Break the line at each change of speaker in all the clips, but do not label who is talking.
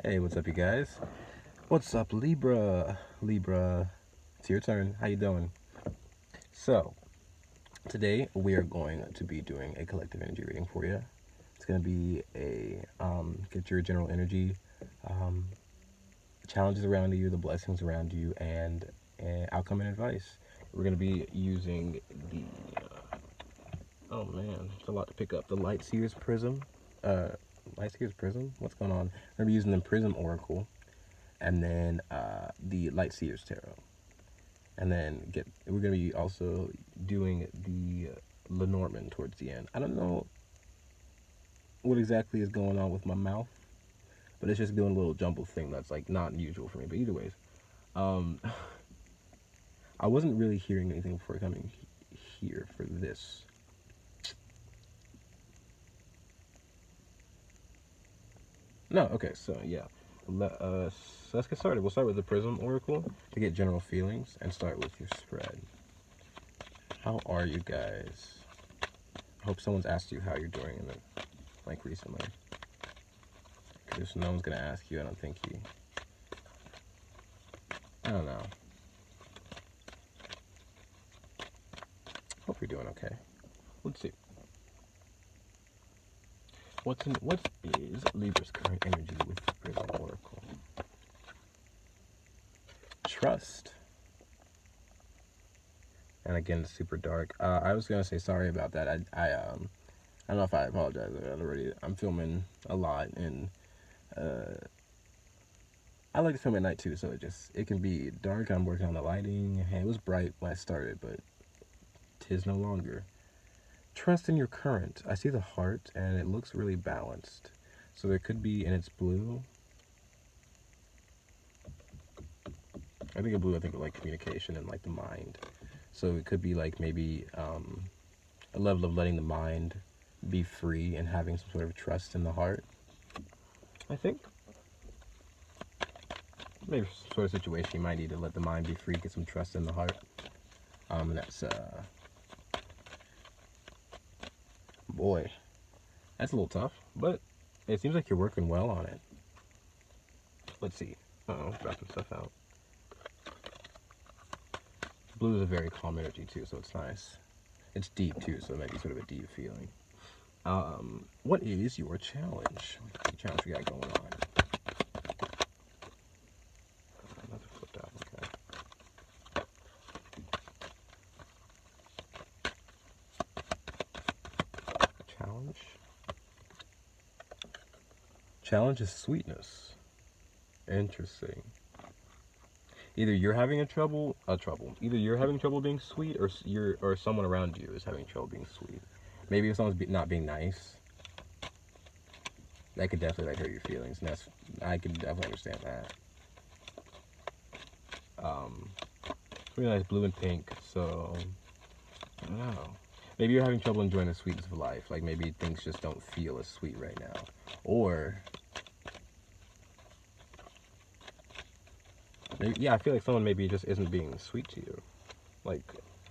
Hey, what's up, you guys? What's up, Libra? Libra, it's your turn. How you doing? So, today we are going to be doing a collective energy reading for you. It's going to be a get your general energy, um, challenges around you, the blessings around you, and outcome and advice. We're going to be using the oh man, it's a lot to pick up. The Light Seer's Prism. Light Seer's Prism? What's going on? We're going to be using the Prism Oracle, and then the Light Seer's Tarot. And then we're going to be also doing the Lenormand towards the end. I don't know what exactly is going on with my mouth, but it's just doing a little jumbled thing that's like not usual for me. But either ways, um, I wasn't really hearing anything before coming here for this. No, okay, so yeah. So let's get started. We'll start with the Prism Oracle to get general feelings and start with your spread. How are you guys? I hope someone's asked you how you're doing in the, like, recently. Because no one's gonna ask you, I don't think you. I don't know. Hope you're doing okay. Let's see. What is Libra's current energy with the Prism Oracle? Trust. And again, it's super dark. I was gonna say sorry about that. I don't know if I apologize already. I'm filming a lot, and I like to film at night too, so it can be dark. I'm working on the lighting. Hey, it was bright when I started, but 'tis no longer. Trust in your current. I see the heart, and it looks really balanced. So there could be, and it's blue. I think of blue, I think of like communication and like the mind. So it could be like maybe a level of letting the mind be free and having some sort of trust in the heart. I think. Maybe some sort of situation you might need to let the mind be free, get some trust in the heart. That's boy, that's a little tough, but it seems like you're working well on it. Let's see. Uh-oh, dropping stuff out. Blue is a very calm energy too, so it's nice. It's deep too, so it might be sort of a deep feeling. What is your challenge? What's the challenge we got going on? Another flipped out, okay. Challenge? Challenge is sweetness. Interesting. Either you're having Either you're having trouble being sweet, or someone around you is having trouble being sweet. Maybe if someone's not being nice, that could definitely like hurt your feelings, and I could definitely understand that. It's really nice blue and pink. So I don't know. Maybe you're having trouble enjoying the sweetness of life. Like maybe things just don't feel as sweet right now, or maybe, yeah, I feel like someone maybe just isn't being sweet to you. Like,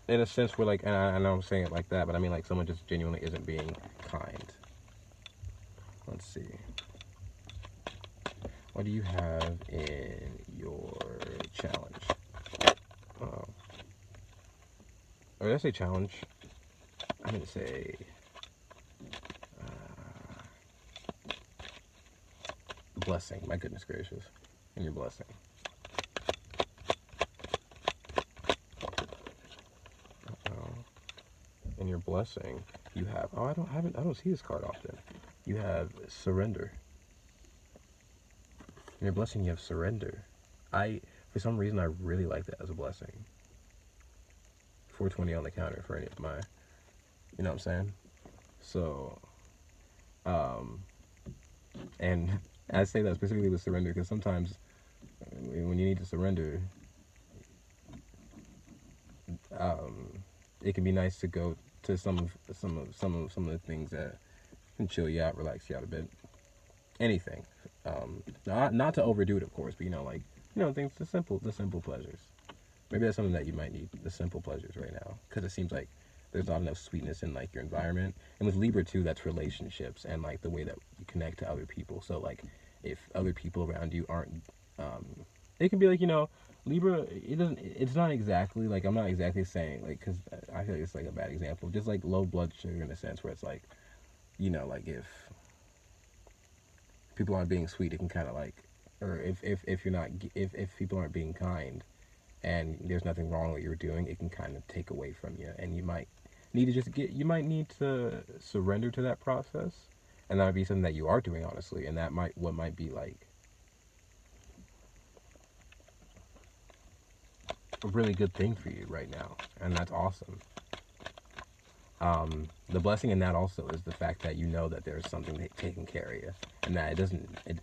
in a sense where, like, and I know I'm saying it like that, but I mean, like, someone just genuinely isn't being kind. Let's see. What do you have in your challenge? Or did I say challenge? I didn't say... blessing. My goodness gracious. And your blessing. In your blessing, you have, I don't see this card often. You have surrender. In your blessing, you have surrender. For some reason, I really like that as a blessing. 420 on the counter for any of my, you know what I'm saying? So, and I say that specifically with surrender because sometimes when you need to surrender, it can be nice to go to some of the things that can chill you out, relax you out a bit. Anything, not to overdo it, of course, but things, the simple pleasures. Maybe that's something that you might need, the simple pleasures right now, because it seems like there's not enough sweetness in like your environment. And with Libra too, that's relationships and like the way that you connect to other people. So like if other people around you aren't, it can be like, Libra, it's not exactly, like, I'm not exactly saying, like, because I feel like it's, like, a bad example, just, like, low blood sugar in a sense where it's, like, like, if people aren't being sweet, it can kind of, like, or if you're not, if people aren't being kind, and there's nothing wrong with what you're doing, it can kind of take away from you, and you might need to you might need to surrender to that process, and that might be something that you are doing, honestly, and that might be, like, a really good thing for you right now, and that's awesome. The blessing in that also is the fact that you know that there's something taking care of you, and that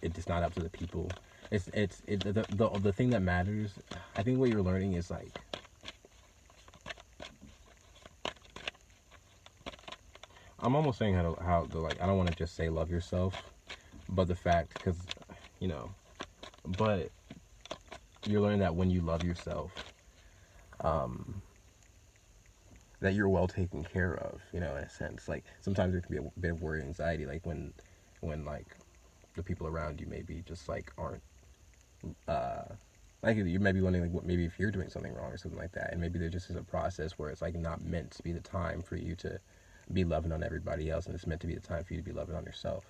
it's not up to the people. The thing that matters. I think what you're learning is, like, I'm almost saying how to like, I don't want to just say love yourself, but the fact, because but you're learning that when you love yourself, that you're well taken care of, in a sense. Like, sometimes there can be a bit of worry and anxiety, like when like the people around you maybe just, like, aren't, like, you may be wondering, like, what, maybe if you're doing something wrong or something like that, and maybe there just is a process where it's, like, not meant to be the time for you to be loving on everybody else, and it's meant to be the time for you to be loving on yourself.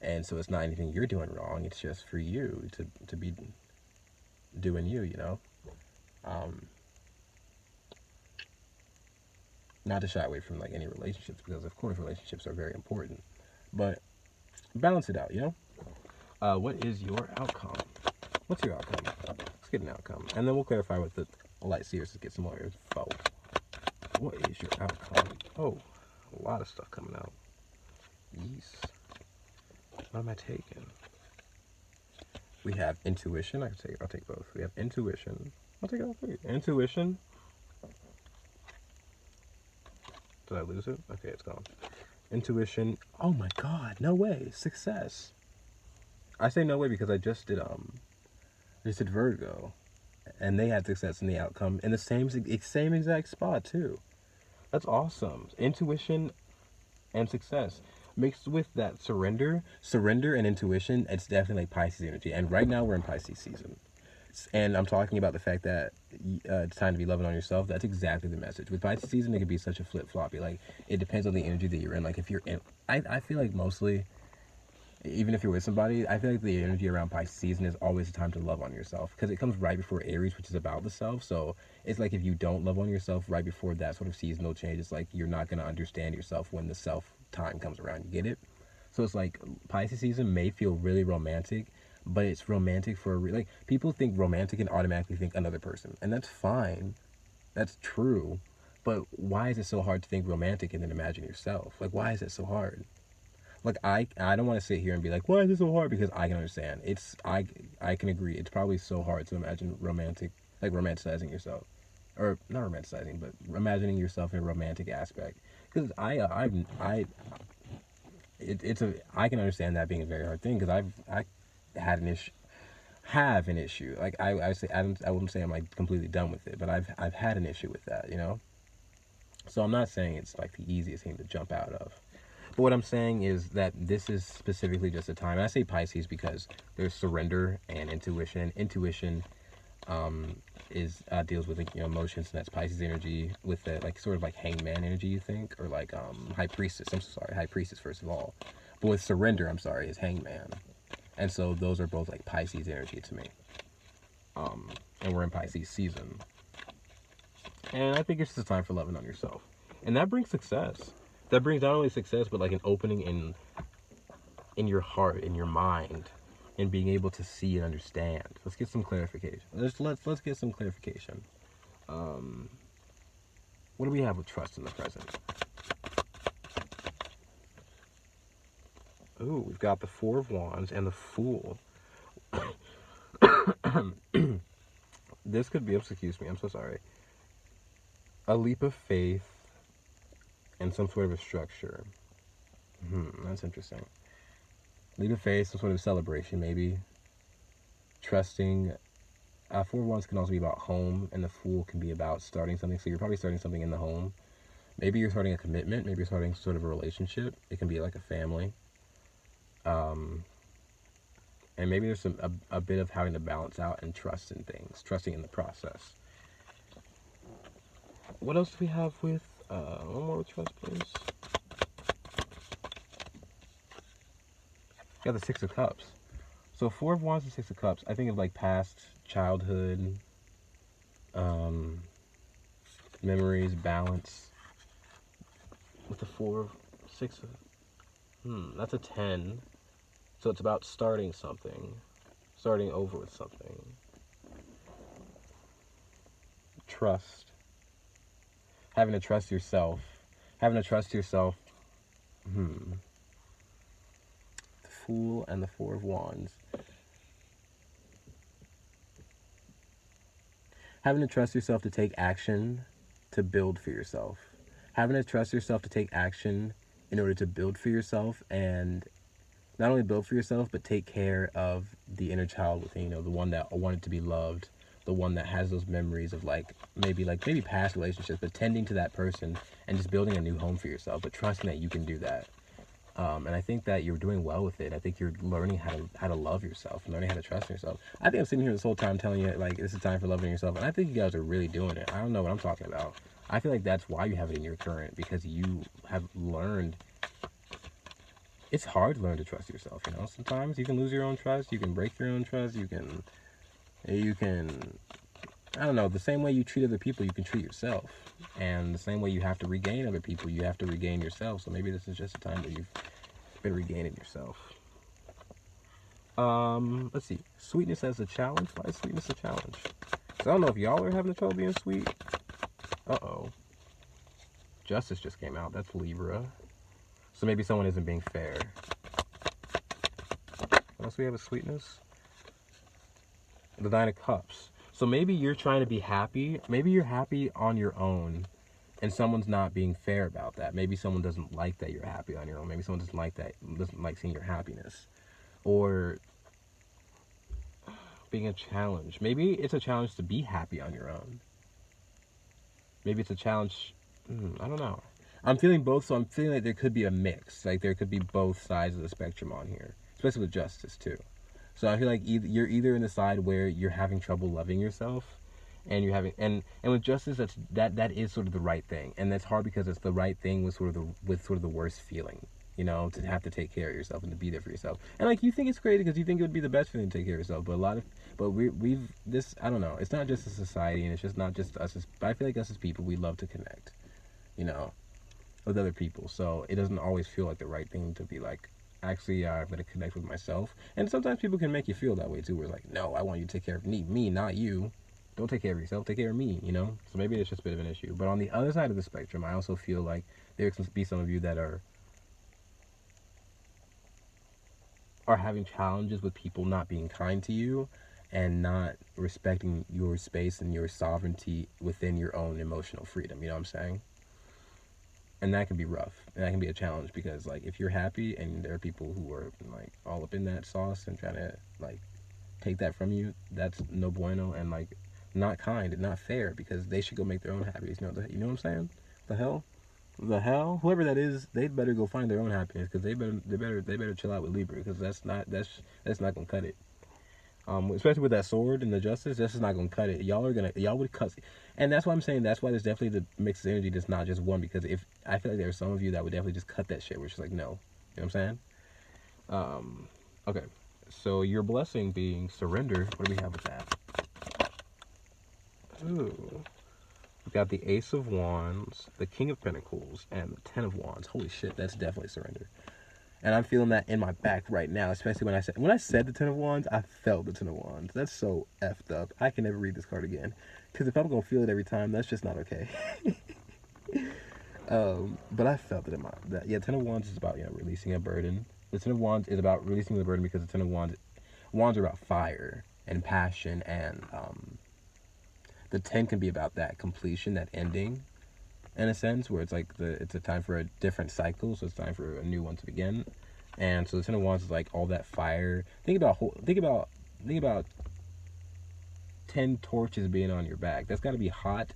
And so it's not anything you're doing wrong, it's just for you to be doing you, not to shy away from, like, any relationships, because of course relationships are very important, but balance it out, what is your outcome? What's your outcome? Let's get an outcome, and then we'll clarify with the light seers to get some more info. What is your outcome? Oh, a lot of stuff coming out. Yes. What am I taking? We have intuition. I'll take both. We have intuition. I'll take all three. Intuition. Did I lose it? Okay, it's gone. Intuition. Oh my god, no way. Success. I say no way because I just did Virgo, and they had success in the outcome in the same exact spot too. That's awesome. Intuition and success mixed with that surrender and intuition. It's definitely like Pisces energy, and right now we're in Pisces season, and I'm talking about the fact that it's time to be loving on yourself. That's exactly the message. With Pisces season, it could be such a flip-floppy. Like, it depends on the energy that you're in. Like, if you're in, I feel like mostly, even if you're with somebody, I feel like the energy around Pisces season is always a time to love on yourself, because it comes right before Aries, which is about the self. So it's like, if you don't love on yourself right before that sort of seasonal change, it's like you're not going to understand yourself when the self time comes around. You get it? So it's like, Pisces season may feel really romantic, but it's romantic for like, people think romantic and automatically think another person, and that's fine. That's true. But why is it so hard to think romantic and then imagine yourself? Like, why is it so hard? Like, I don't want to sit here and be like, why is it so hard? Because I can understand. I can agree. It's probably so hard to imagine romanticizing yourself, or not romanticizing, but imagining yourself in a romantic aspect. Because I can understand that being a very hard thing, because I had an issue. Have an issue. Like, I wouldn't say I'm, like, completely done with it, but I've had an issue with that, So I'm not saying it's, like, the easiest thing to jump out of. But what I'm saying is that this is specifically just a time. And I say Pisces because there's surrender and intuition. Intuition deals with, like, emotions, and that's Pisces energy, with the, like, sort of like hangman energy, you think, or like high priestess. I'm so sorry, high priestess first of all. But with surrender, I'm sorry, is hangman. And so those are both, like, Pisces energy to me. And we're in Pisces season. And I think it's just a time for loving on yourself. And that brings success. That brings not only success, but, like, an opening in your heart, in your mind, and being able to see and understand. Let's get some clarification. Let's get some clarification. What do we have with trust in the present? Ooh, we've got the Four of Wands and the Fool. This could be, excuse me, I'm so sorry, a leap of faith and some sort of a structure. That's interesting. Leap of faith, some sort of celebration, maybe. Trusting. Four of Wands can also be about home, and the Fool can be about starting something. So you're probably starting something in the home. Maybe you're starting a commitment. Maybe you're starting sort of a relationship. It can be like a family. And maybe there's a bit of having to balance out and trust in things, trusting in the process. What else do we have with, one more with trust, please. Got the Six of Cups. So Four of Wands and Six of Cups, I think of like past childhood, memories, balance. With the that's a 10. So it's about starting something, starting over with something. Trust. Having to trust yourself. Having to trust yourself. The Fool and the Four of Wands. Having to trust yourself to take action to build for yourself. Having to trust yourself to take action in order to build for yourself, and not only build for yourself, but take care of the inner child within, you know, the one that wanted to be loved, the one that has those memories of maybe past relationships, but tending to that person and just building a new home for yourself, but trusting that you can do that. And I think that you're doing well with it. I think you're learning how to love yourself, learning how to trust yourself. I think I'm sitting here this whole time telling you, like, this is time for loving yourself. And I think you guys are really doing it. I don't know what I'm talking about. I feel like that's why you have it in your current, because you have learned. It's hard to learn to trust yourself, you know. Sometimes you can lose your own trust. You can break your own trust. You can, I don't know, the same way you treat other people, you can treat yourself. And the same way you have to regain other people, you have to regain yourself. So maybe this is just a time that you've been regaining yourself. Let's see. Sweetness as a challenge. Why is sweetness a challenge? So I don't know if y'all are having trouble being sweet. Uh-oh. Justice just came out. That's Libra. So maybe someone isn't being fair. What else we have with sweetness? The Nine of Cups. So maybe you're trying to be happy. Maybe you're happy on your own, and someone's not being fair about that. Maybe someone doesn't like that you're happy on your own. Maybe someone doesn't like seeing your happiness. Or being a challenge. Maybe it's a challenge to be happy on your own. Maybe it's a challenge, I don't know. I'm feeling both, so I'm feeling like there could be a mix. Like there could be both sides of the spectrum on here, especially with justice too. So I feel like you're either in the side where you're having trouble loving yourself, and you're having and with justice, that is sort of the right thing, and that's hard because it's the right thing with sort of the worst feeling, you know, to have to take care of yourself and to be there for yourself. And like you think it's crazy because you think it would be the best feeling to take care of yourself, but we've this, I don't know. It's not just a society, and it's just not just us. But I feel like us as people, we love to connect, you know, with other people. So it doesn't always feel like the right thing to be like, actually, I'm going to connect with myself. And sometimes people can make you feel that way too. Where it's like, no, I want you to take care of me, not you. Don't take care of yourself. Take care of me, you know? So maybe it's just a bit of an issue. But on the other side of the spectrum, I also feel like there can be some of you that are having challenges with people not being kind to you and not respecting your space and your sovereignty within your own emotional freedom. You know what I'm saying? And that can be rough, and that can be a challenge, because like if you're happy and there are people who are like all up in that sauce and trying to like take that from you, that's no bueno, and like not kind and not fair, because they should go make their own happiness. You know what I'm saying? The hell, whoever that is, they better go find their own happiness, because they better chill out with Libra, because that's not gonna cut it. Especially with that sword and the justice, that's just not gonna cut it. Y'all would cut, and that's why I'm saying that's why there's definitely the mixed energy. That's not just one, because if I feel like there are some of you that would definitely just cut that shit, which is like no, you know what I'm saying? Okay, so your blessing being surrender. What do we have with that? Ooh, we got the Ace of Wands, the King of Pentacles, and the Ten of Wands. Holy shit, that's definitely surrender. And I'm feeling that in my back right now, especially when I said the Ten of Wands, I felt the Ten of Wands. That's so effed up. I can never read this card again, because if I'm gonna feel it every time, that's just not okay. But I felt it in yeah. Ten of Wands is about, you know, releasing a burden. The Ten of Wands is about releasing the burden, because the Ten of Wands are about fire and passion, and the 10 can be about that completion, that ending, in a sense, where it's like it's a time for a different cycle, so it's time for a new one to begin. And so the Ten of Wands is like all that fire. Think about 10 torches being on your back. That's got to be hot,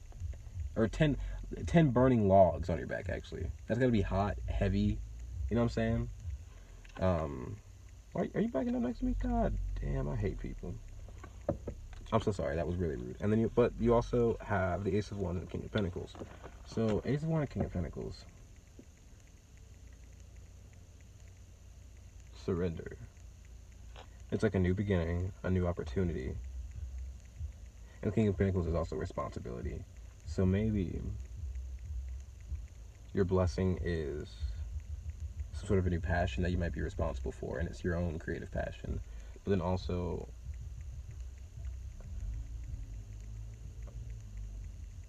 or 10 burning logs on your back. Actually, that's got to be hot, heavy. You know what I'm saying? Why are you backing up next to me? God damn, I hate people. I'm so sorry, that was really rude. And then but you also have the Ace of Wands and the King of Pentacles. So Ace of Wands and King of Pentacles. Surrender. It's like a new beginning, a new opportunity. And the King of Pentacles is also responsibility. So maybe your blessing is some sort of a new passion that you might be responsible for, and it's your own creative passion. But then also,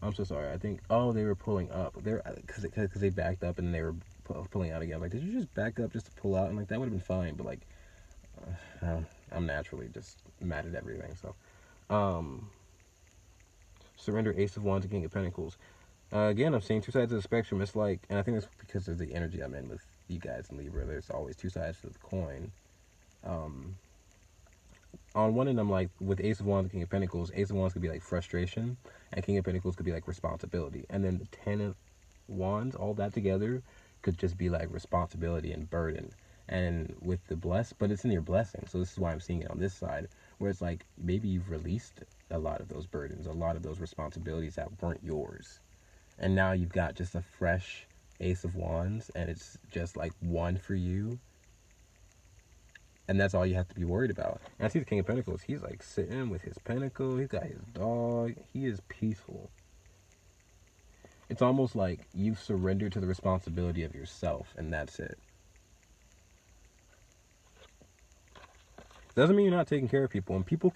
I'm so sorry, I think, oh, they were pulling up. They're because they backed up and then they were pulling out again. Like, did you just back up just to pull out? And like, that would have been fine, but like, I'm naturally just mad at everything. So, surrender, Ace of Wands, and King of Pentacles. Again, I'm seeing two sides of the spectrum. It's like, and I think that's because of the energy I'm in with you guys in Libra. There's always two sides to the coin. On one end, I'm like, with Ace of Wands and King of Pentacles, Ace of Wands could be like frustration, and King of Pentacles could be like responsibility. And then the Ten of Wands, all that together, could just be like responsibility and burden. And with the but it's in your blessing. So this is why I'm seeing it on this side, where it's like, maybe you've released a lot of those burdens, a lot of those responsibilities that weren't yours. And now you've got just a fresh Ace of Wands, and it's just like one for you. And that's all you have to be worried about. And I see the King of Pentacles. He's like sitting with his pentacle. He's got his dog. He is peaceful. It's almost like you've surrendered to the responsibility of yourself, and that's it. Doesn't mean you're not taking care of people. And people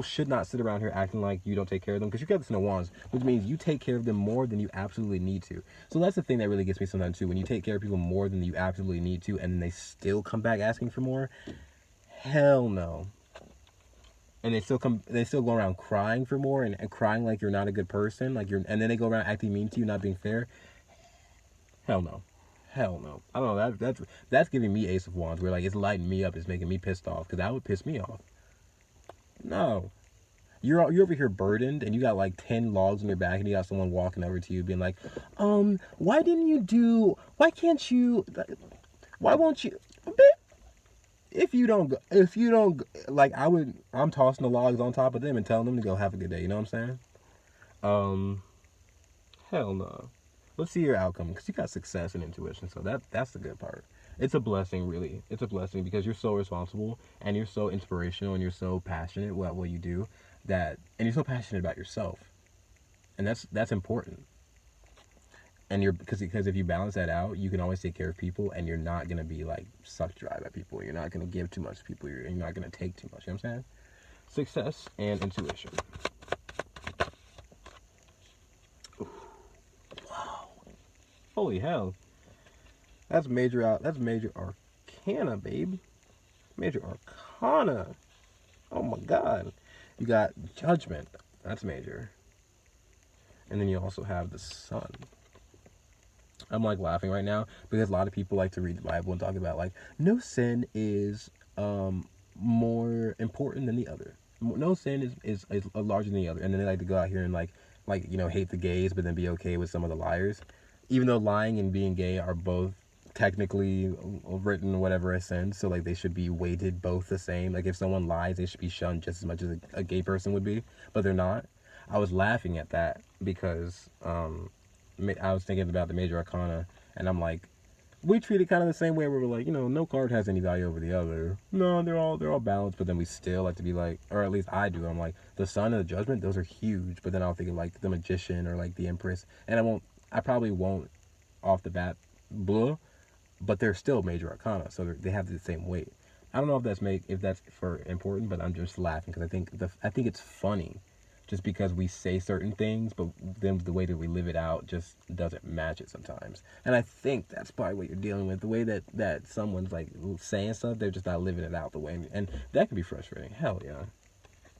should not sit around here acting like you don't take care of them, because you got this in the Wands, which means you take care of them more than you absolutely need to. So that's the thing that really gets me sometimes too. When you take care of people more than you absolutely need to, and they still come back asking for more, hell no. And they still go around crying for more, and crying like you're not a good person, and then they go around acting mean to you, not being fair. Hell no. Hell no. I don't know. That's giving me Ace of Wands, where like it's lighting me up, it's making me pissed off, because that would piss me off. No. You're over here burdened, and you got like 10 logs on your back, and you got someone walking over to you being like, why can't you, why won't you, if you don't, like, I'm tossing the logs on top of them and telling them to go have a good day, you know what I'm saying? Hell no. Let's see your outcome, because you got success and intuition, so that's the good part. It's a blessing, really. It's a blessing, because you're so responsible, and you're so inspirational, and you're so passionate about what you do, and you're so passionate about yourself, and that's important. And because if you balance that out, you can always take care of people, and you're not gonna be like sucked dry by people. You're not gonna give too much to people. You're not gonna take too much. You know what I'm saying? Success and intuition. Ooh. Wow. Holy hell. That's major arcana, babe. Major arcana. Oh my god. You got judgment. That's major. And then you also have the sun. I'm like laughing right now because a lot of people like to read the Bible and talk about like no sin is more important than the other. No sin is larger than the other. And then they like to go out here and like hate the gays, but then be okay with some of the liars. Even though lying and being gay are both technically written whatever as sin, so like they should be weighted both the same. Like if someone lies, they should be shunned just as much as a gay person would be, but they're not. I was laughing at that because I was thinking about the major arcana, and I'm like, we treat it kind of the same way where we're like, no card has any value over the other. No, they're all balanced, but then we still like to be like, or at least I do. I'm like, the sun and the judgment, those are huge, but then I'll think of like the magician or like the empress, and I probably won't off the bat, blah, but they're still major arcana, so they have the same weight. I don't know if that's for important, but I'm just laughing because I think it's funny, just because we say certain things, but then the way that we live it out just doesn't match it sometimes. And I think that's probably what you're dealing with. The way that someone's like saying stuff, they're just not living it out the way, and that can be frustrating. Hell yeah,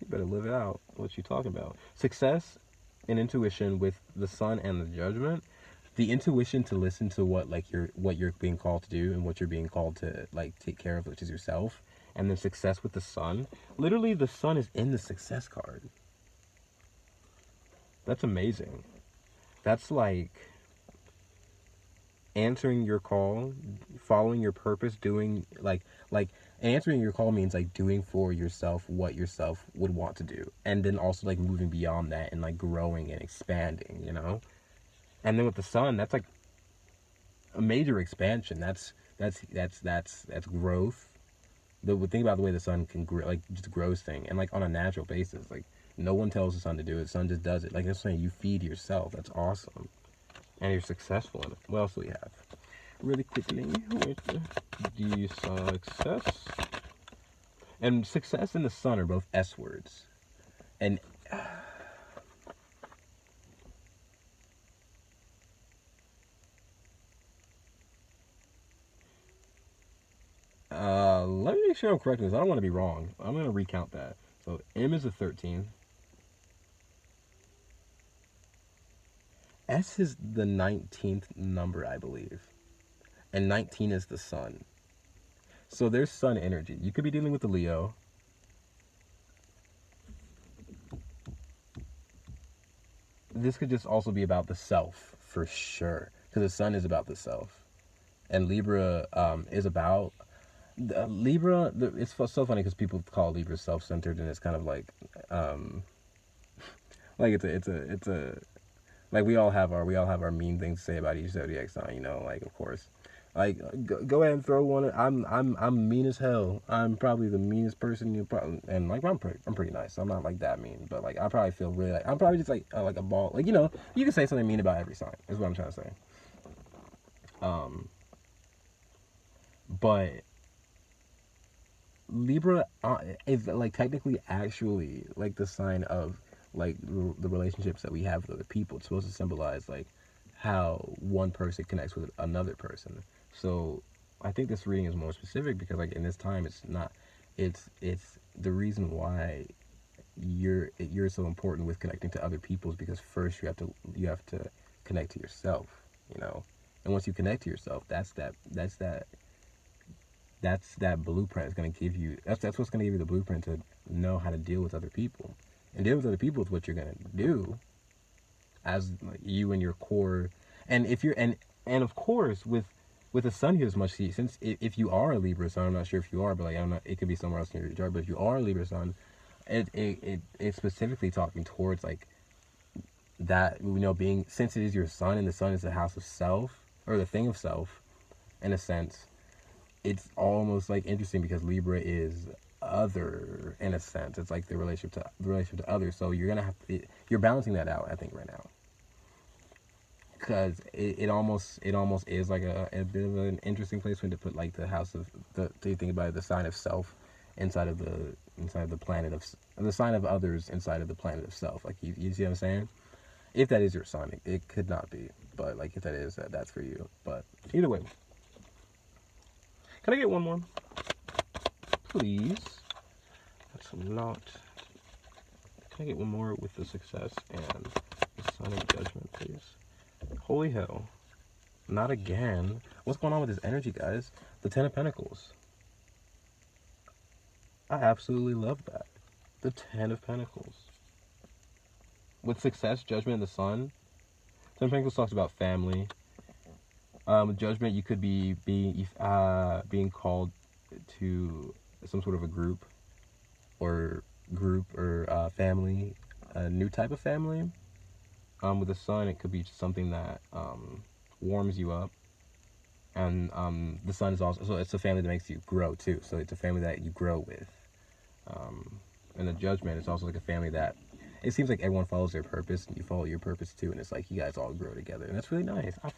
you better live it out. What you talking about? Success and intuition with the sun and the judgment. The intuition to listen to what you're being called to do and what you're being called to like take care of, which is yourself. And then success with the sun. Literally, the sun is in the success card. That's amazing. That's like, answering your call, following your purpose, doing like answering your call means like doing for yourself what yourself would want to do, and then also like moving beyond that and like growing and expanding, you know. And then with the sun, that's like a major expansion. That's growth. The thing about the way the sun can grow, like just grows thing, and like on a natural basis, like no one tells the sun to do it. The sun just does it. Like that's saying you feed yourself. That's awesome, and you're successful in it. What else do we have? Really quickly with the success and success and the sun are both S words, and let me make sure I'm correct in this. I don't want to be wrong. I'm going to recount that. So M is a 13. S is the 19th number, I believe. And 19 is the sun. So there's sun energy. You could be dealing with the Leo. This could just also be about the self, for sure. Because the sun is about the self. And Libra is about... Libra, it's so funny because people call Libra self-centered, and it's kind of like it's a like we all have our mean things to say about each zodiac sign, you know, like of course, like go ahead and throw one. I'm mean as hell. I'm probably the meanest person you probably, and like I'm pretty nice. So I'm not like that mean, but like I probably feel really like I'm probably just like a ball. Like, you know, you can say something mean about every sign. Is what I'm trying to say. But Libra is like technically actually like the sign of like the relationships that we have with other people. It's supposed to symbolize like how one person connects with another person. So I think this reading is more specific because like in this time it's not, it's the reason why you're so important with connecting to other people is because first you have to connect to yourself, you know. And once you connect to yourself, that's that blueprint is going to give you, that's what's going to give you the blueprint to know how to deal with other people. And deal with other people is what you're going to do as like, you and your core. And if you're, and of course with the sun here as much, since if you are a Libra sun, I'm not sure if you are, but like, I'm not, it could be somewhere else in your chart, but if you are a Libra sun, it's specifically talking towards like that, you know, being, since it is your sun and the sun is the house of self, or the thing of self, in a sense, it's almost like interesting because Libra is other in a sense. It's like the relationship to others. So you're gonna have you're balancing that out, I think, right now, because it almost is like a bit of an interesting place when to put like the house of the, to think about it, the sign of self inside of the planet of the sign of others inside of the planet of self. Like you see what I'm saying? If that is your sign, it could not be, but like if that is, that's for you. But either way. Can I get one more? Please. That's a lot. Can I get one more with the success and the sign of judgment, please? Holy hell. Not again. What's going on with this energy, guys? The 10 of Pentacles. I absolutely love that. The 10 of Pentacles. With success, judgment, and the sun. 10 of Pentacles talks about family. With judgment, you could be being called to some sort of a group or family, a new type of family. With the sun, it could be something that warms you up, and the sun is also, so it's a family that makes you grow too. So it's a family that you grow with. And the judgment is also like a family that it seems like everyone follows their purpose, and you follow your purpose too, and it's like you guys all grow together, and that's really nice. I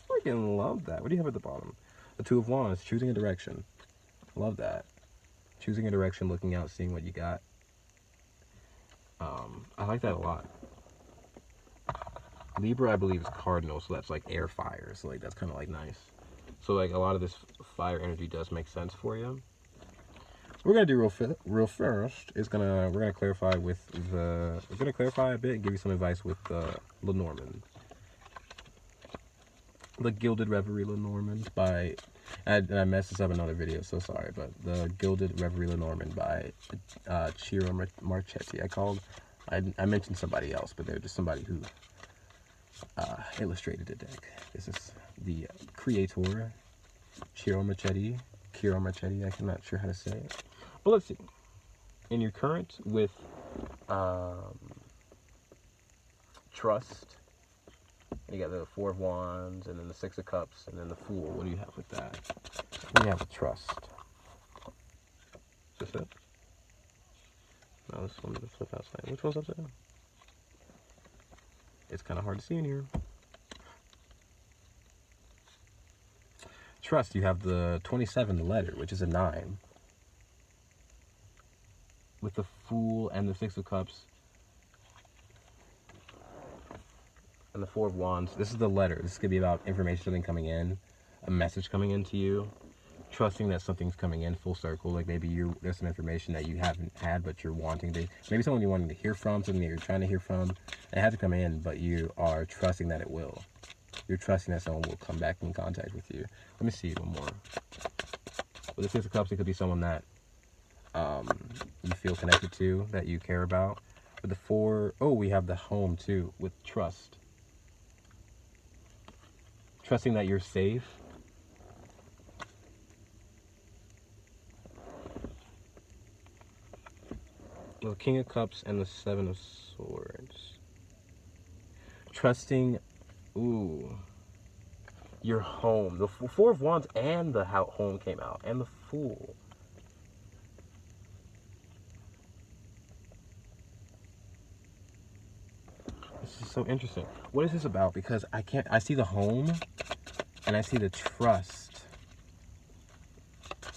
freaking love that. What do you have at the bottom? The 2 of Wands, choosing a direction. Love that. Choosing a direction, looking out, seeing what you got. I like that a lot. Libra, I believe, is cardinal, so that's like air, fire. So like that's kind of like nice. So like a lot of this fire energy does make sense for you. We're gonna do real first. We're gonna clarify with the. We're gonna clarify a bit and give you some advice with the Lenormand. The Gilded Reverie Lenormand by, and I messed this up in another video, so sorry, but the Gilded Reverie Lenormand by Ciro Marchetti. I mentioned somebody else, but they're just somebody who illustrated the deck. This is the creator, ciro marchetti, I'm not sure how to say it. But let's see. In your current with trust, you got the Four of Wands, and then the Six of Cups, and then the Fool. What do you have with that? What do you have with trust? Is this it? No, this one, the flip outside. Which one's upside down? It's kind of hard to see in here. Trust, you have the 27, the letter, which is a 9. With the Fool and the Six of Cups. And the Four of Wands. This is the letter. This could be about information, something coming in. A message coming into you. Trusting that something's coming in full circle. Like maybe there's some information that you haven't had, but you're wanting to. Maybe someone you're wanting to hear from, something that you're trying to hear from. It has to come in, but you are trusting that it will. You're trusting that someone will come back in contact with you. Let me see one more. With the Six of Cups, it could be someone that you feel connected to, that you care about. With the Four, oh, we have the Home too, with trust. Trusting that you're safe. The King of Cups and the Seven of Swords. Trusting, ooh, your home. The Four of Wands and the Home came out, and the Fool. This is so interesting. What is this about? Because I see the Home, and I see the trust.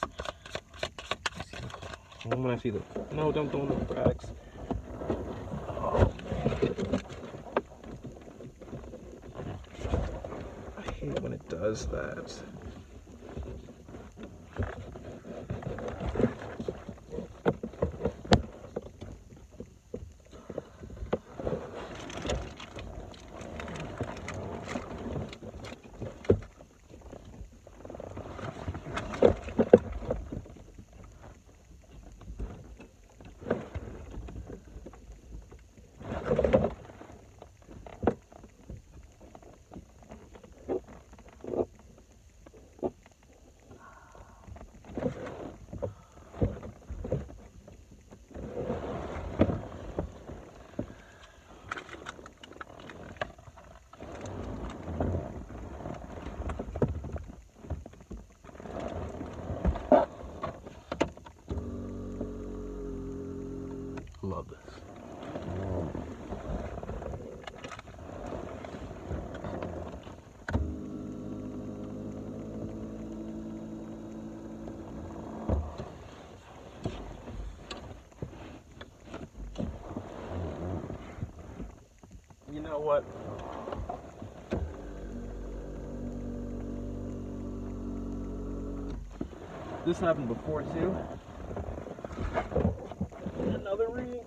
I see the Home, and I see the, no, don't go in the cracks. Oh, man. I hate when it does that. Love this. You know what? This happened before too. Another reading.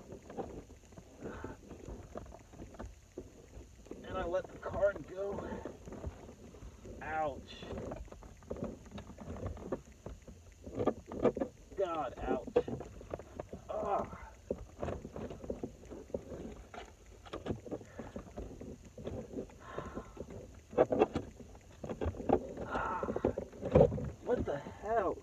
And I let the card go. Ouch. God, ouch. Ah. What the hell?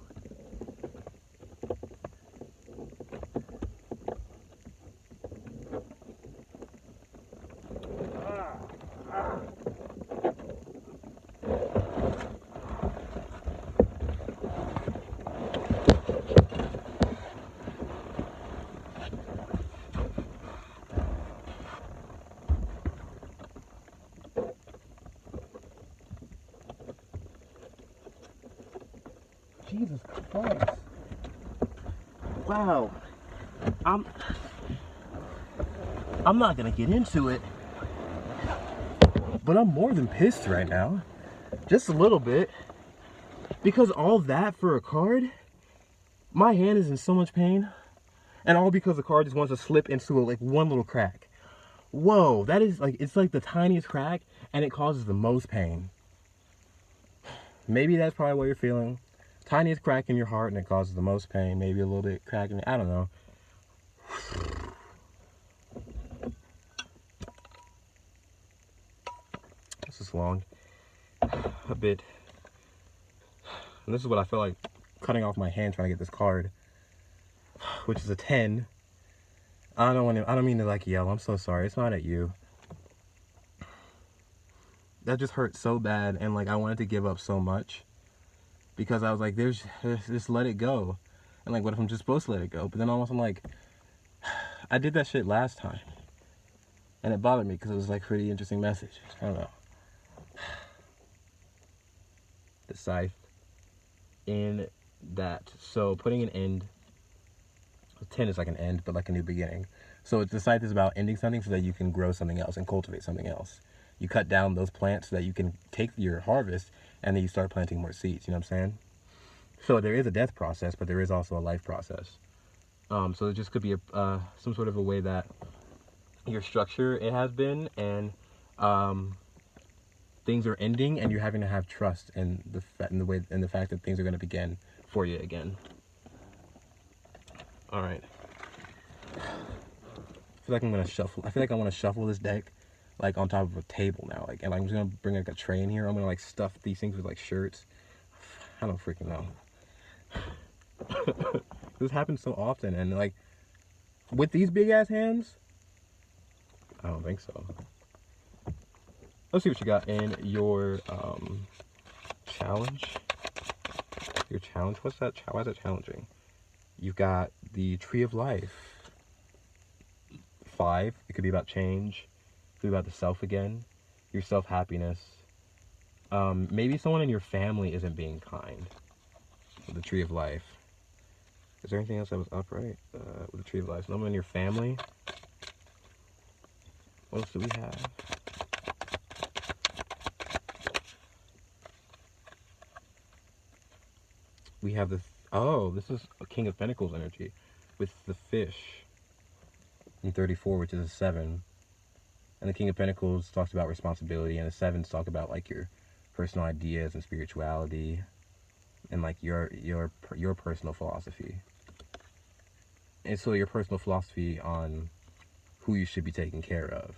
Jesus Christ. Wow. I'm not gonna get into it, but I'm more than pissed right now. Just a little bit. Because all that for a card, my hand is in so much pain. And all because the card just wants to slip into like one little crack. Whoa, that is like, it's like the tiniest crack and it causes the most pain. Maybe that's probably what you're feeling. Tiniest crack in your heart and it causes the most pain. Maybe a little bit cracking, I don't know. This is long. a bit, and this is what I feel like cutting off my hand trying to get this card, which is a 10. I don't mean to like yell. I'm so sorry. It's not at you. That just hurt so bad, and like I wanted to give up so much because I was like, there's just let it go, and like, what if I'm just supposed to let it go? But then almost I'm like, I did that shit last time, and it bothered me because it was like a pretty interesting message. I don't know. The scythe in that. So putting an end. 10 is like an end, but like a new beginning. So the scythe is about ending something so that you can grow something else and cultivate something else. You cut down those plants so that you can take your harvest and then you start planting more seeds. You know what I'm saying? So there is a death process, but there is also a life process. So it just could be some sort of a way that your structure it has been, and things are ending, and you're having to have trust in the fact that things are going to begin for you again. All right. I feel like I'm gonna shuffle. I feel like I want to shuffle this deck, like on top of a table now. Like, and like, I'm just gonna bring like a tray in here. I'm gonna like stuff these things with like shirts. I don't freaking know. This happens so often, and like with these big ass hands, I don't think so. Let's see what you got in your challenge. Your challenge. What's that? Why is that challenging? You've got the Tree of Life. 5. It could be about change. It could be about the self again. Your self-happiness. Maybe someone in your family isn't being kind. With the Tree of Life. Is there anything else that was upright with the Tree of Life? Someone in your family. What else do we have? We have the... Oh, this is a King of Pentacles energy with the fish in 34, which is a 7. And the King of Pentacles talks about responsibility, and the 7s talk about like your personal ideas and spirituality, and like your personal philosophy. And so your personal philosophy on who you should be taking care of,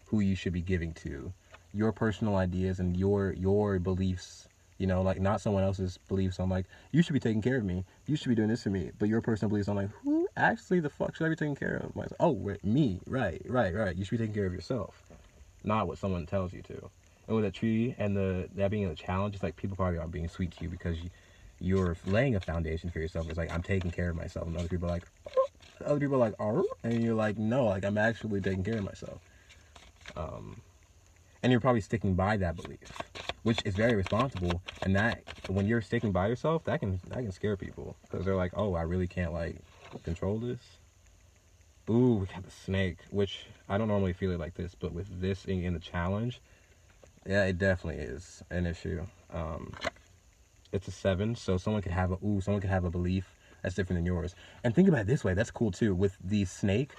who you should be giving to, your personal ideas and your beliefs. You know, like not someone else's beliefs on like, you should be taking care of me, you should be doing this for me, but your personal beliefs on like, who actually the fuck should I be taking care of? Like, oh, me, right. You should be taking care of yourself, not what someone tells you to. And with that tree and that being a challenge, it's like people probably aren't being sweet to you because you're laying a foundation for yourself. It's like, I'm taking care of myself, and other people are like, oh, and you're like, no, like I'm actually taking care of myself. And you're probably sticking by that belief, which is very responsible. And that when you're sticking by yourself, that can scare people because they're like, oh, I really can't like control this. Ooh, we got the snake, which I don't normally feel it like this, but with this in the challenge, yeah, it definitely is an issue. It's a 7, so someone could have a belief that's different than yours. And think about it this way, that's cool too. With the snake,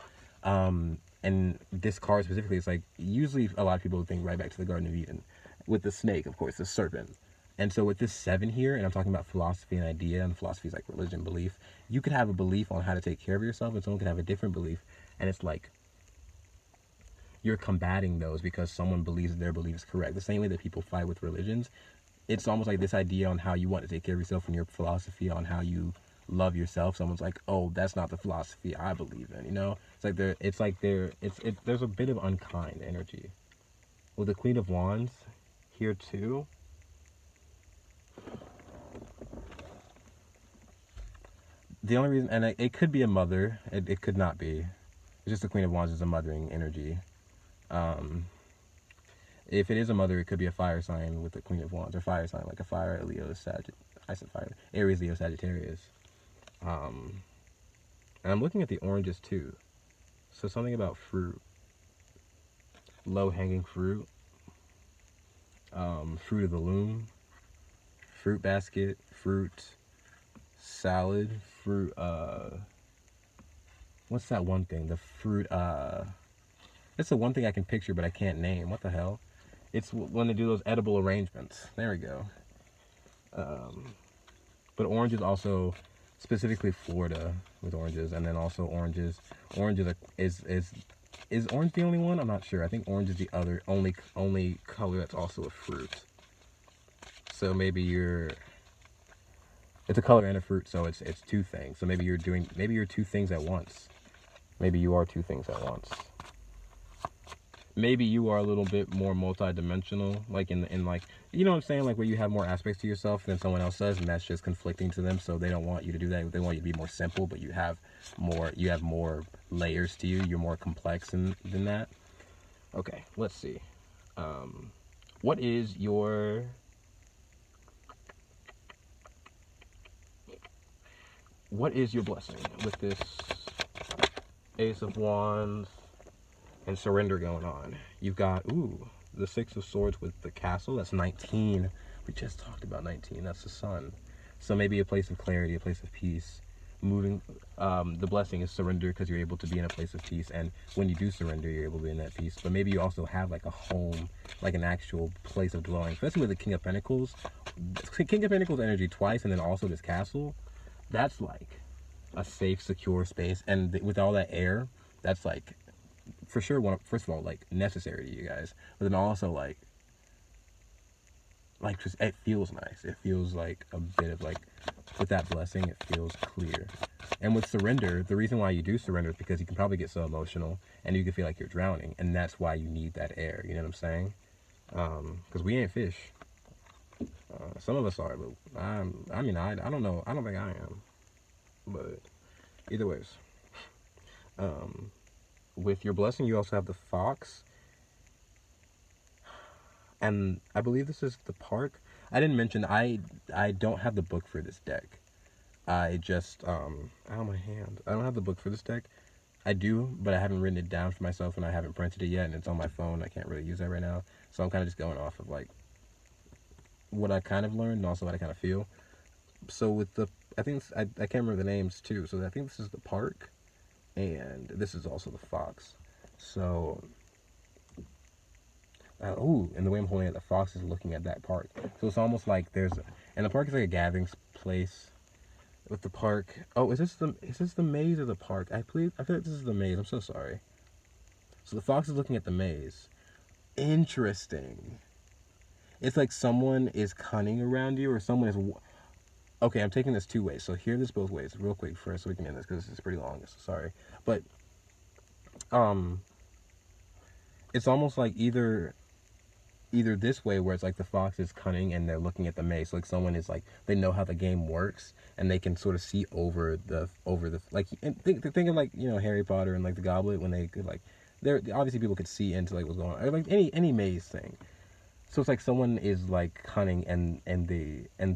and this card specifically, it's like usually a lot of people think right back to the Garden of Eden. With the snake, of course, the serpent. And so with this 7 here, and I'm talking about philosophy and idea, and philosophy is like religion, belief. You could have a belief on how to take care of yourself, and someone could have a different belief. And it's like you're combating those because someone believes that their belief is correct. The same way that people fight with religions, it's almost like this idea on how you want to take care of yourself and your philosophy on how you love yourself. Someone's like, oh, that's not the philosophy I believe in, you know? It's like there's a bit of unkind energy. With the Queen of Wands here too. The only reason, and it could be a mother, it could not be. It's just the Queen of Wands is a mothering energy. If it is a mother, it could be a fire sign with the Queen of Wands, or fire sign, like a fire, Leo, Aries, Leo, Sagittarius. And I'm looking at the oranges too. So something about fruit. Low-hanging fruit. Fruit of the loom. Fruit basket. Fruit salad. Fruit, what's that one thing? The fruit, it's the one thing I can picture but I can't name. What the hell? It's when they do those edible arrangements. There we go. But oranges also, specifically Florida with oranges, and then also oranges. Oranges is orange the only one? I'm not sure. I think orange is the only color that's also a fruit. So maybe it's a color and a fruit, so it's two things. So maybe you're two things at once. Maybe you are two things at once. Maybe you are a little bit more multi-dimensional, like in like, you know what I'm saying, like where you have more aspects to yourself than someone else does, and that's just conflicting to them, so they don't want you to do that. They want you to be more simple, but you have more layers to you. You're more complex than that. Okay, let's see. What is your blessing with this Ace of Wands and surrender going on? You've got, the Six of Swords with the castle. That's 19. We just talked about 19. That's the sun. So maybe a place of clarity, a place of peace. Moving, the blessing is surrender, because you're able to be in a place of peace. And when you do surrender, you're able to be in that peace. But maybe you also have like a home, like an actual place of dwelling. Especially with the King of Pentacles. King of Pentacles energy twice, and then also this castle. That's like a safe, secure space. And with all that air, that's like, for sure, first of all, like necessary to you guys, but then also like just, it feels nice. It feels like a bit of like, with that blessing, it feels clear. And with surrender, the reason why you do surrender is because you can probably get so emotional and you can feel like you're drowning, and that's why you need that air. You know what I'm saying? Because we ain't fish. Some of us are, but I don't know. I don't think I am. But either ways, with your blessing, you also have the fox. And I believe this is the park. I didn't mention, I don't have the book for this deck. I just, ow, my hand. I don't have the book for this deck. I do, but I haven't written it down for myself, and I haven't printed it yet, and it's on my phone. I can't really use that right now. So I'm kind of just going off of, like, what I kind of learned, and also what I kind of feel. So with the, I think, I can't remember the names, too. So I think this is the park, and this is also the fox. So... and the way I'm holding it, the fox is looking at that park. So it's almost like and the park is like a gathering place. With the park, is this the maze or the park? I feel like this is the maze. I'm so sorry. So the fox is looking at the maze. Interesting. It's like someone is cunning around you, or someone is. Okay, I'm taking this two ways. So hear this both ways, real quick first, so we can end this, because this is pretty long. So sorry, but it's almost like either this way, where it's like the fox is cunning and they're looking at the maze. So like someone is like, they know how the game works, and they can sort of see over the like, and think of like, you know, Harry Potter and like the Goblet, when they could like, there obviously people could see into like what's going on, or like any maze thing. So it's like someone is like cunning, and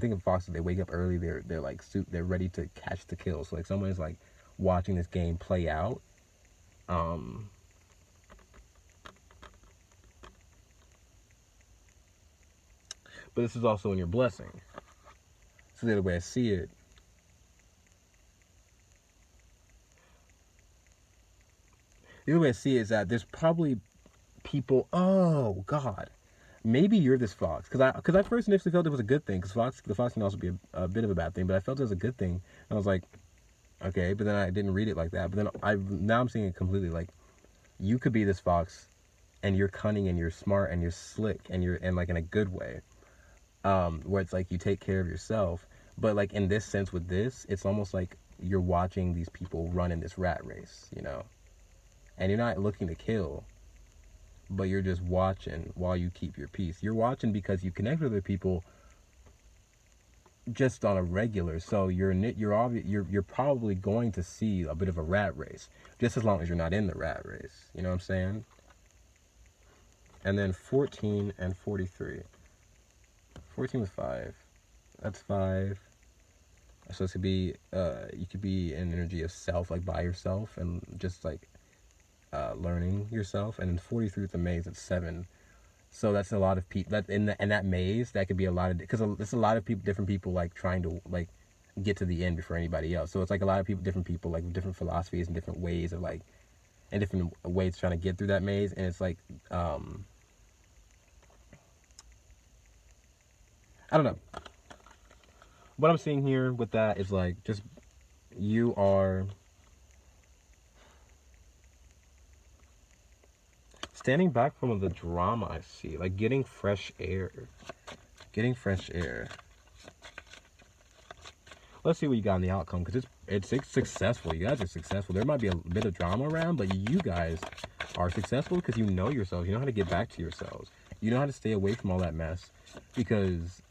think of foxes, they wake up early, they're like they're ready to catch the kill. So like someone is like watching this game play out. But this is also in your blessing. So the other way I see it, is that there's probably people. Oh God, maybe you're this fox. Because I first initially felt it was a good thing. Because the fox can also be a bit of a bad thing. But I felt it was a good thing. And I was like, okay. But then I didn't read it like that. But then now I'm seeing it completely like, you could be this fox, and you're cunning, and you're smart, and you're slick, and like in a good way. Where it's like you take care of yourself, but like in this sense with this, it's almost like you're watching these people run in this rat race, you know, and you're not looking to kill, but you're just watching while you keep your peace. You're watching because you connect with other people just on a regular, so you're probably going to see a bit of a rat race, just as long as you're not in the rat race, you know what I'm saying? And then 14 and 43. 14 with 5. That's 5. So it could be, you could be in energy of self, like by yourself, and just like learning yourself. And then 43 with the maze, it's 7. So that's a lot of people. That in that maze, that could be a lot of, because there's a lot of people, different people, like trying to like get to the end before anybody else. So it's like a lot of people, different people, like with different philosophies and different ways of like, and different ways trying to get through that maze. And it's like, I don't know. What I'm seeing here with that is like, just, you are standing back from the drama, I see. Like getting fresh air. Getting fresh air. Let's see what you got in the outcome, because it's successful. You guys are successful. There might be a bit of drama around, but you guys are successful because you know yourselves. You know how to get back to yourselves. You know how to stay away from all that mess. Because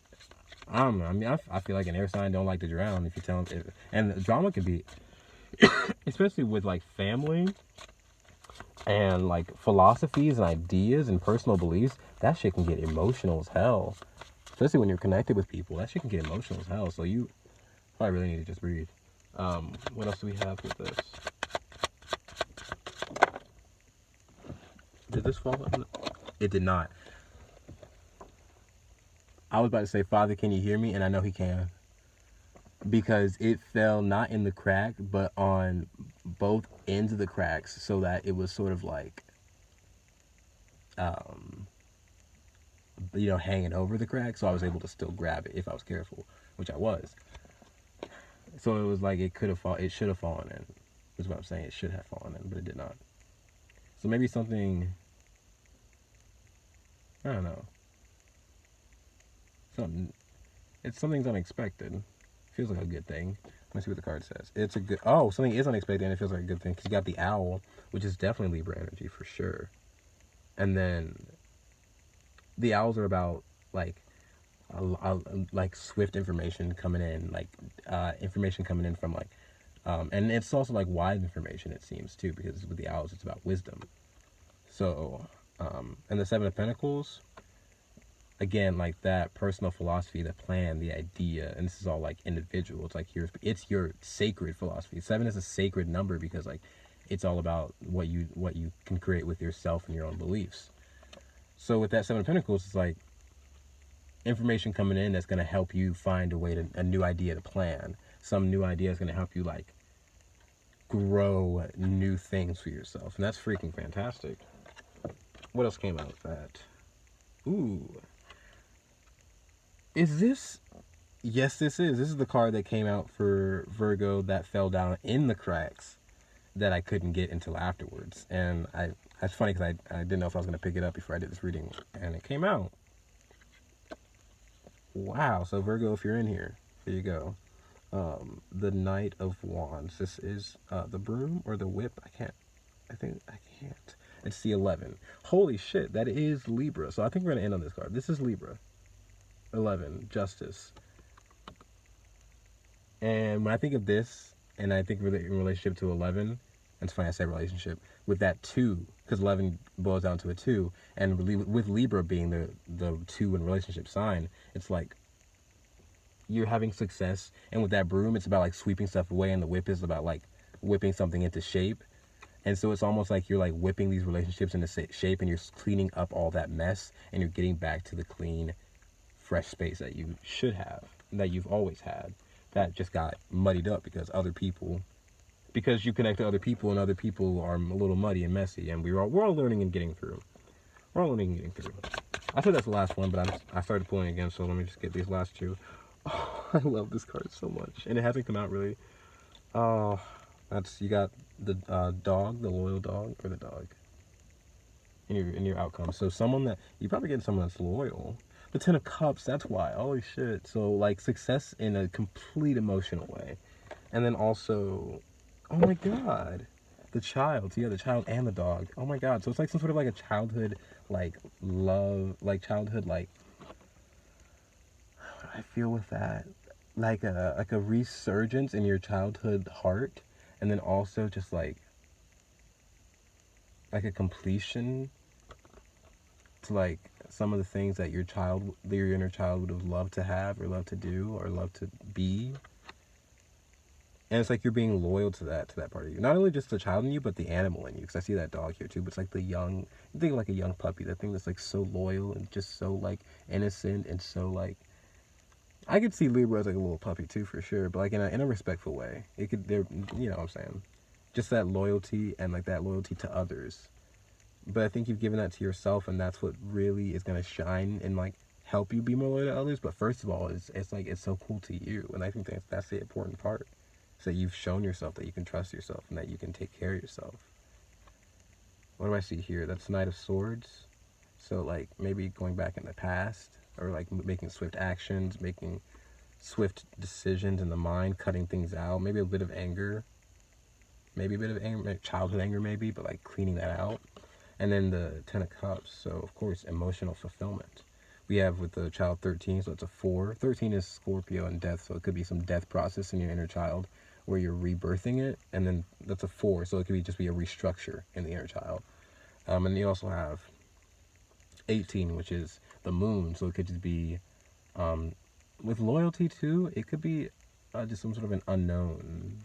I don't know. I mean, I feel like an air sign don't like to drown. If you tell them, and drama can be, especially with like family and like philosophies and ideas and personal beliefs. That shit can get emotional as hell. Especially when you're connected with people, that shit can get emotional as hell. So you probably really need to just breathe. What else do we have with this? Did this fall? It did not. I was about to say, Father, can you hear me? And I know he can. Because it fell not in the crack, but on both ends of the cracks, so that it was sort of like, hanging over the crack. So I was able to still grab it if I was careful, which I was. So it was like it should have fallen in. Is what I'm saying. It should have fallen in, but it did not. So maybe something, I don't know. Something's unexpected. Feels like a good thing. Let me see what the card says. It's a good, something is unexpected and it feels like a good thing, because you got the owl, which is definitely Libra energy for sure. And then the owls are about like swift information coming in, like information coming in from like and it's also like wise information, it seems, too, because with the owls it's about wisdom. So and the Seven of Pentacles, again, like that personal philosophy, the plan, the idea, and this is all like individual. It's like it's your sacred philosophy. 7 is a sacred number because like it's all about what you can create with yourself and your own beliefs. So with that 7 of Pentacles, it's like information coming in that's going to help you find a new idea to plan. Some new idea is going to help you like grow new things for yourself, and that's freaking fantastic. What else came out of that? Ooh. Is this? Yes, this is. This is the card that came out for Virgo that fell down in the cracks that I couldn't get until afterwards. And that's funny because I didn't know if I was going to pick it up before I did this reading. And it came out. Wow. So Virgo, if you're in here, there you go. The Knight of Wands. This is the broom or the whip. I can't. It's the 11. Holy shit, that is Libra. So I think we're going to end on this card. This is Libra. 11, Justice. And when I think of this, and I think in relationship to 11, and it's funny I say relationship, with that 2, because 11 boils down to a 2, and with Libra being the 2 in relationship sign, it's like you're having success, and with that broom, it's about like sweeping stuff away, and the whip is about like whipping something into shape. And so it's almost like you're like whipping these relationships into shape, and you're cleaning up all that mess, and you're getting back to the clean, fresh space that you should have, that you've always had, that just got muddied up because you connect to other people, and other people are a little muddy and messy, and we're all learning and getting through. I said that's the last one, but I started pulling again, so let me just get these last two. Oh, I love this card so much, and it hasn't come out really. Oh, you got the dog, the loyal dog, or the dog in your outcome. So someone that you probably get someone that's loyal. The 10 of Cups, that's why. Holy shit. So like success in a complete emotional way, and then also, oh my god, the child. So yeah, the child and the dog. Oh my god. So it's like some sort of like a childhood like love, like childhood like. I feel with that like a resurgence in your childhood heart, and then also just like a completion to like some of the things that your inner child would have loved to have or loved to do or loved to be. And it's like you're being loyal to that part of you. Not only just the child in you, but the animal in you. Because I see that dog here too. But it's like you think of like a young puppy. That thing that's like so loyal and just so like innocent and so like. I could see Libra as like a little puppy too, for sure. But like in a respectful way. You know what I'm saying. Just that loyalty and like that loyalty to others. But I think you've given that to yourself, and that's what really is going to shine and like help you be more loyal to others. But first of all, it's like it's so cool to you, and I think that's the important part. So that you've shown yourself that you can trust yourself and that you can take care of yourself. What do I see here? That's Knight of Swords. So like maybe going back in the past, or like making swift actions, making swift decisions in the mind, cutting things out, maybe a bit of anger, childhood anger maybe, but like cleaning that out. And then the 10 of cups, so of course emotional fulfillment. We have with the child 13, so it's a 4. 13 is Scorpio and death, so it could be some death process in your inner child where you're rebirthing it, and then that's a 4, so it could just be a restructure in the inner child. And you also have 18, which is the moon, so it could just be with loyalty too. It could be just some sort of an unknown,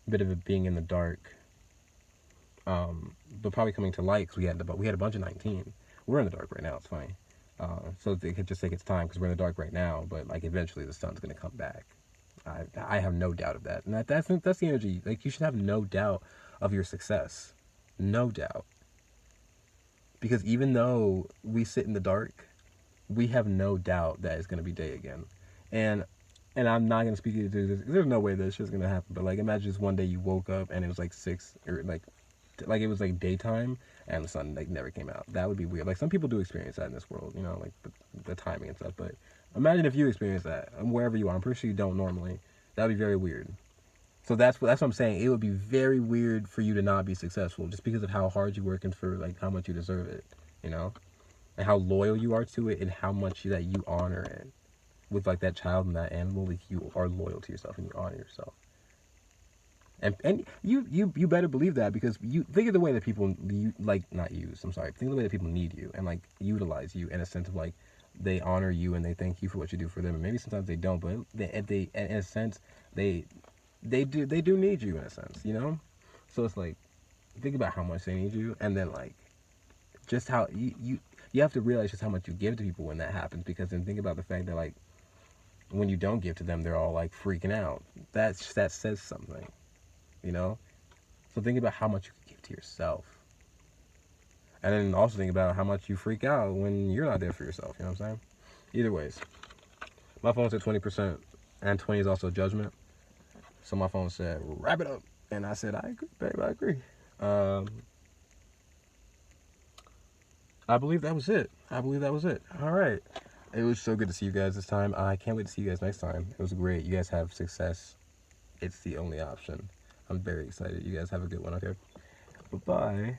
bit of it being in the dark, but probably coming to light, because we had a bunch of 19. We're in the dark right now. It's funny. So it could just take its time because we're in the dark right now, but like eventually the sun's going to come back. I have no doubt of that. And that's the energy. Like, you should have no doubt of your success. No doubt. Because even though we sit in the dark, we have no doubt that it's going to be day again. And I'm not going to speak to you through this. There's no way this shit's going to happen. But like, imagine just one day you woke up and it was like 6, or like it was like daytime and the sun like never came out. That would be weird. Like, some people do experience that in this world, you know, like the timing and stuff. But imagine if you experience that wherever you are. I'm pretty sure you don't normally. That would be very weird. So that's what I'm saying. It would be very weird for you to not be successful just because of how hard you work and for like how much you deserve it, you know, and how loyal you are to it and how much that you honor it. With like that child and that animal, like, you are loyal to yourself and you honor yourself. And you better believe that, because you think of the way that people think of the way that people need you and like utilize you in a sense of like they honor you and they thank you for what you do for them, and maybe sometimes they don't, but they in a sense they do need you in a sense, you know. So it's like, think about how much they need you, and then like just how you have to realize just how much you give to people when that happens, because then think about the fact that like when you don't give to them, they're all like freaking out. That says something, you know. So think about how much you can give to yourself, and then also think about how much you freak out when you're not there for yourself. You know what I'm saying? Either ways, my phone said 20%, and 20 is also judgment. So my phone said, wrap it up. And I said, I agree, babe, I agree. I believe that was it. All right. It was so good to see you guys this time. I can't wait to see you guys next time. It was great. You guys have success. It's the only option. I'm very excited. You guys have a good one, okay? Bye-bye.